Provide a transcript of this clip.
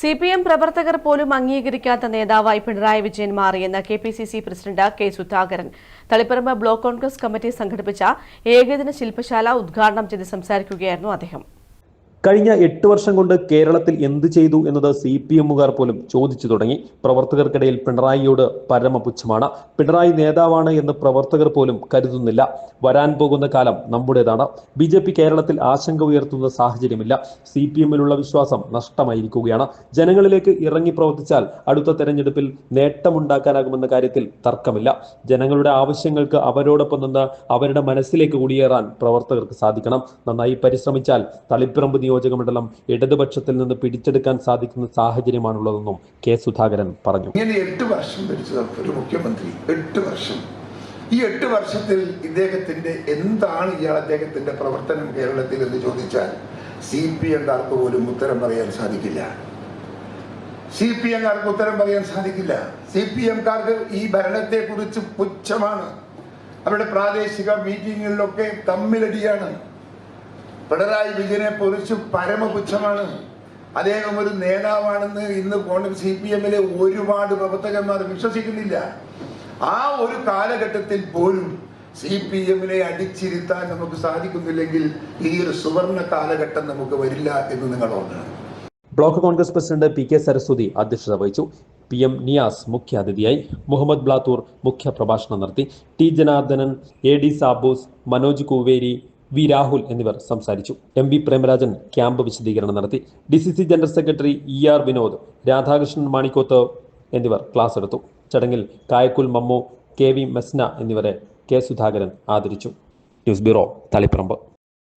CPM പ്രവർത്തകർ പോലും അംഗീകരിക്കാത്ത നേതാവായി പിണറായി വിജയൻ മാറിയെന്ന് KPCC president K Sudhakaran Taliparamba block Congress committee സംഘടിപ്പിച്ച ഏകദിന ശില്പശാല ഉദ്ഘാടനം ചെയ്ത് സംസാരിക്കുകയായിരുന്നു അദ്ദേഹം. കഴിഞ്ഞ 8 വർഷം കൊണ്ട് കേരളത്തിൽ എന്ത് ചെയ്തു എന്നത് CPMുകാർ പോലും ചോദിച്ചു തുടങ്ങി. പ്രവർത്തകർക്കിടയിൽ പിണറായിയോട് പരമപുച്ഛമാണ്. പിണറായി നേതാവാണ് എന്ന് പ്രവർത്തകർ പോലും കരുതുന്നില്ല. വരാൻ പോകുന്ന കാലം നമ്മുടേതാണ്. BJP കേരളത്തിൽ ആശങ്ക ഉയർത്തുന്ന സാഹചര്യമില്ല. CPMിലുള്ള വിശ്വാസം നഷ്ടമായിരിക്കുകയാണ്. ജനങ്ങളിലേക്ക് ഇറങ്ങി പ്രവർത്തിച്ചാൽ അടുത്ത തെരഞ്ഞെടുപ്പിൽ നേട്ടമുണ്ടാക്കാനാകുമെന്ന കാര്യത്തിൽ തർക്കമില്ല. ജനങ്ങളുടെ ആവശ്യങ്ങൾക്ക് അവരോടൊപ്പം നിന്ന് അവരുടെ മനസ്സിലേക്ക് കുടിയേറാൻ പ്രവർത്തകർക്ക് സാധിക്കണം. നന്നായി പരിശ്രമിച്ചാൽ തളിപ്പറമ്പ് നിയോജകമണ്ഡലം ഇടതുപക്ഷത്തിൽ നിന്ന് പിടിച്ചെടുക്കാൻ സാധിക്കുന്ന സാഹചര്യമാണുള്ളതെന്നും കെ സുധാകരൻ പറഞ്ഞു. ഇങ്ങനെ 8 വർഷം ഭരിച്ച ഒരു മുഖ്യമന്ത്രി 8 വർഷം, ഈ 8 വർഷത്തിൽ ഇദ്ദേഹത്തിന്റെ എന്താണ് അദ്ദേഹത്തിന്റെ പ്രവർത്തനം കേരളത്തിൽ എന്ന് ചോദിച്ചാൽ CPMകാർക്ക് പോലും ഉത്തരം പറയാൻ സാധിക്കില്ല. CPMകാർക്ക് ഉത്തരം പറയാൻ സാധിക്കില്ല. CPMകാർക്ക് ഈ ഭരണത്തെ കുറിച്ച് പുച്ഛമാണ്. അവരുടെ പ്രാദേശിക മീറ്റിങ്ങുകളിലൊക്കെ തമ്മിലടിയാണ്. പിണറായി വിജയനെ കുറിച്ച് പരമപുച്ഛമാണ്. അദ്ദേഹം ഒരു നേതാവാണെന്ന് ഇന്ന് CPMലെ ഒരുപാട് പ്രവർത്തകന്മാർ വിശ്വസിക്കുന്നില്ല. ആ ഒരു കാലഘട്ടത്തിൽ പോലും CPMനെ അടിച്ചിരുത്താൻ നമുക്ക് സാധിക്കുന്നില്ലെങ്കിൽ ഈ ഒരു സുവർണ കാലഘട്ടം നമുക്ക് വരില്ല എന്ന് നിങ്ങൾ ഓർക്കണം. Block Congress president PK Saraswathi അധ്യക്ഷത വഹിച്ചു. PM നിയാസ് മുഖ്യാതിഥിയായി. മുഹമ്മദ് ബ്ലാത്തൂർ മുഖ്യ പ്രഭാഷണം നടത്തി. T Janardhanan, AD Saboos, Manoj Kooveri, V Rahul എന്നിവർ സംസാരിച്ചു. MB പ്രേമരാജൻ ക്യാമ്പ് വിശദീകരണം നടത്തി. DCC general secretary ER Vinod, Radhakrishnan Manikoth എന്നിവർ ക്ലാസ് എടുത്തു. ചടങ്ങിൽ കായക്കുൽ മമ്മു, KV മെസ്ന എന്നിവരെ കെ സുധാകരൻ ആദരിച്ചു. News bureau, Taliparamba.